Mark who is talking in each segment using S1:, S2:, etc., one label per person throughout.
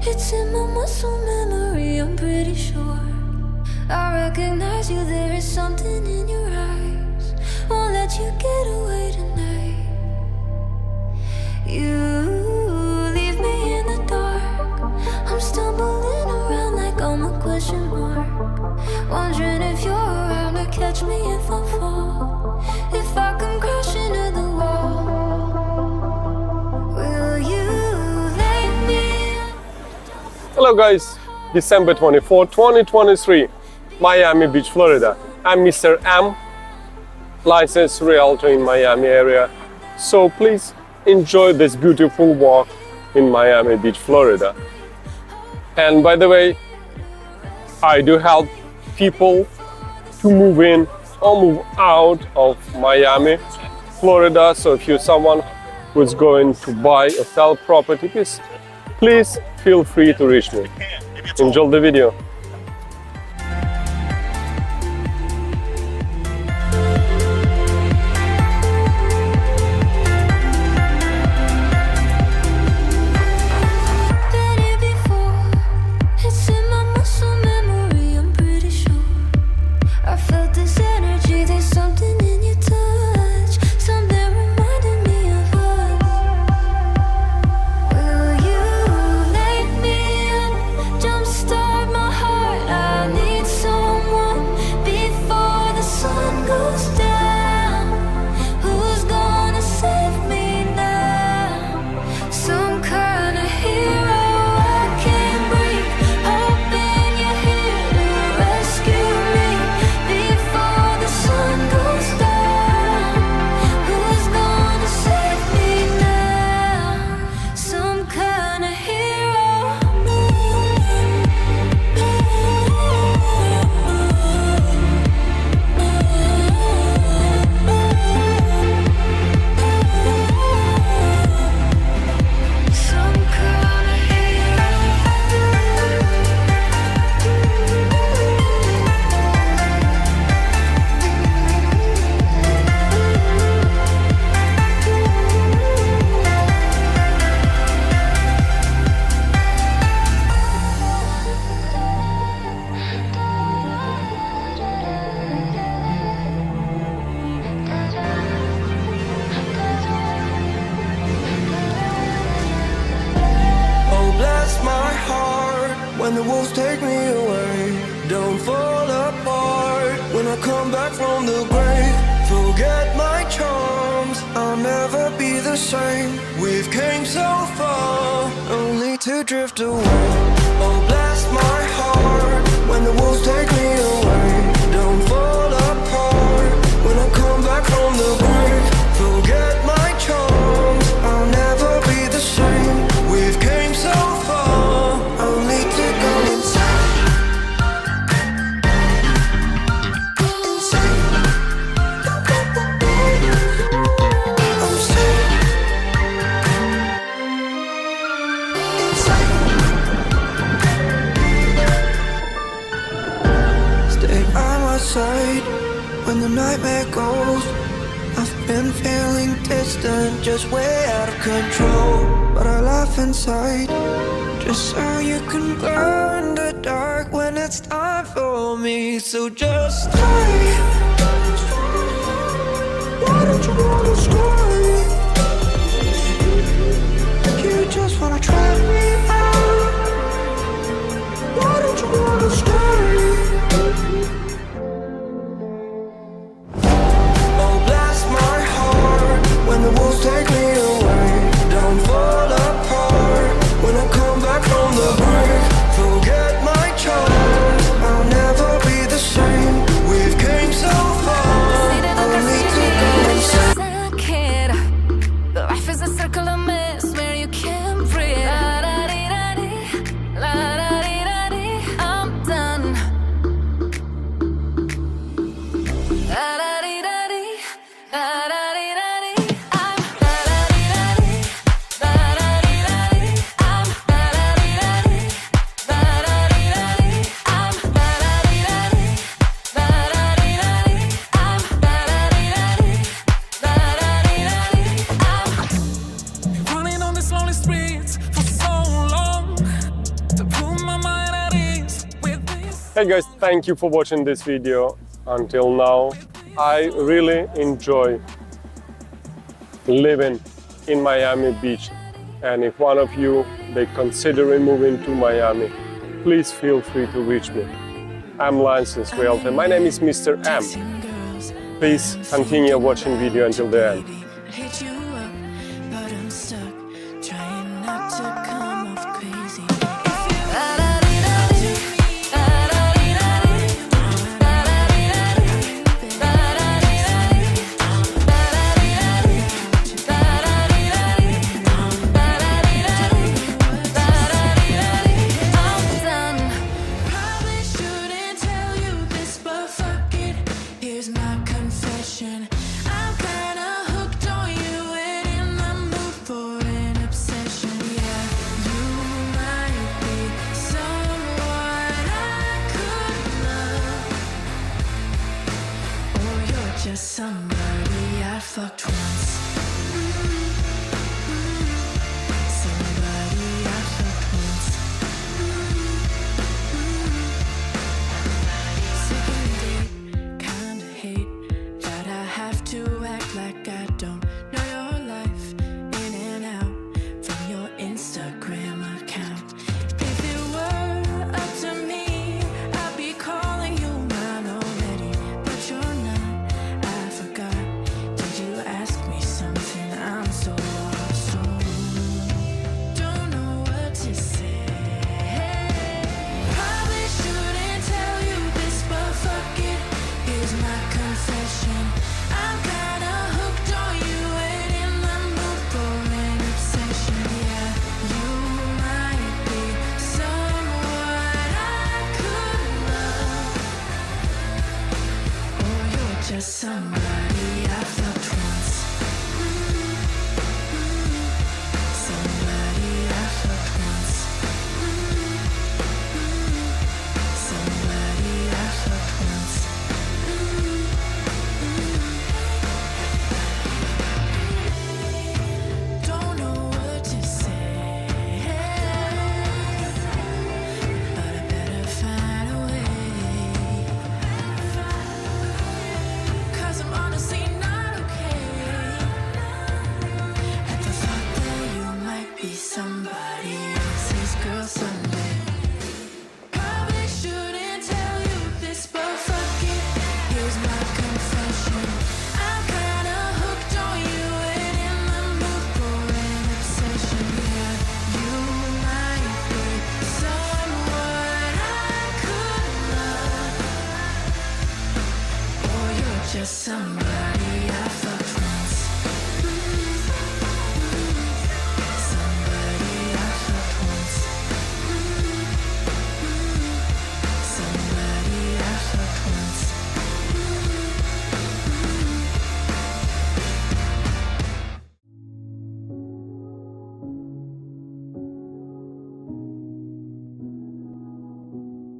S1: It's in my muscle memory, I'm pretty sure. I recognize you, there is something in your eyes. Won't let you get away tonight. You leave me in the dark. I'm stumbling around like I'm a question mark. Wondering if you're around to catch me if I fall. If I can crash into the wall. Will you lay me?
S2: Hello guys, December 24, 2023, Miami Beach, Florida. I'm Mr. M, licensed realtor in Miami area. So please enjoy this beautiful walk in Miami Beach, Florida. And by the way, I do help people to move in or move out of Miami, Florida. So if you're someone who's going to buy or sell property, please feel free to reach me. Enjoy the video.
S3: When the wolves take me away, don't fall apart. When I come back from the grave, forget my charms, I'll never be the same. We've came so far, only to drift away. Oh, bless my heart. When the wolves take me away, don't fall apart. When I come back from the grave, forget my charms, I'll never be the same. We've came so far, only to go insane. I'm sick. Stay by my side when the nightmare goes. I've been feeling distant, just way out of control. But I laugh inside, just so you can glow in the dark when it's time for me. So just stay. Why don't you wanna stay? You just wanna try me out. Why don't you wanna stay? Oh, bless my heart. When the wolves take me away, don't fall apart. When I come back from the grave, forget my charms, I'll never be the same. We've came so far, only to go insane.
S1: I can't
S2: Hey guys, thank you for watching this video. Until now, I really enjoy living in Miami Beach. And if one of you they considering moving to Miami, please feel free to reach me. I'm licensed realtor. My name is Mr. M. Please continue watching video until the end.
S1: Hit you up, but I'm stuck, trying not to come off crazy. Just somebody I fucked once. Somebody I fucked once. Second date, kinda hate that I have to act like I don't know your life in and out from your Instagram account. If it were up to me, I'd be calling you mine already, but you're not. Just somebody I fucked once. Somebody I fucked once. Somebody I fucked once. Don't know what to say, but I better find a way. I'm honestly not okay at the thought that you might be somebody else's girl someday. Probably shouldn't tell you this, but fuck it, here's my confession. I'm kinda hooked on you and in the mood for an obsession. Yeah, you might be someone I could love, or you're just somebody I fucked once. Somebody I fucked once. Somebody I fucked once.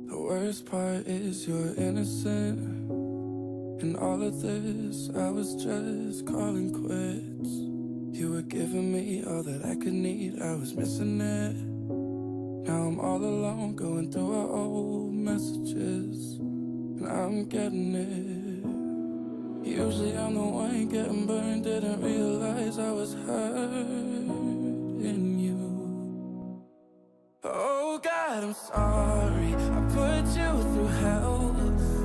S3: The worst part is you're innocent. In all of this, I was just calling quits. You were giving me all that I could need, I was missing it. Now I'm all alone, going through our old messages, and I'm getting it. Usually I'm the one getting burned, didn't realize I was hurting you. Oh God, I'm sorry, I put you through hell.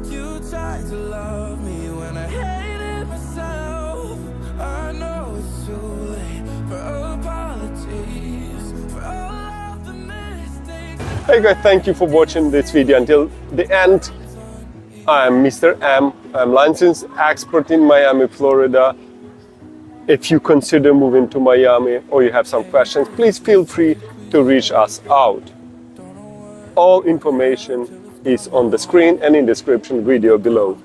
S3: You tried to love me when I hated myself. I know it's too late for apologies for all of the mistakes.
S2: Hey guys, thank you for watching this video until the end. I'm Mr. M. I'm licensed expert in Miami, Florida. If you consider moving to Miami or you have some questions, please feel free to reach us out. All information is on the screen and in the description video below.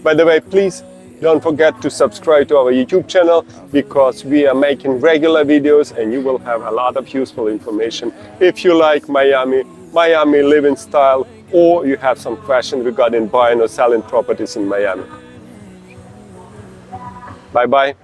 S2: By the way, please don't forget to subscribe to our YouTube channel because we are making regular videos and you will have a lot of useful information if you like Miami living style, or you have some questions regarding buying or selling properties in Miami. Bye-bye.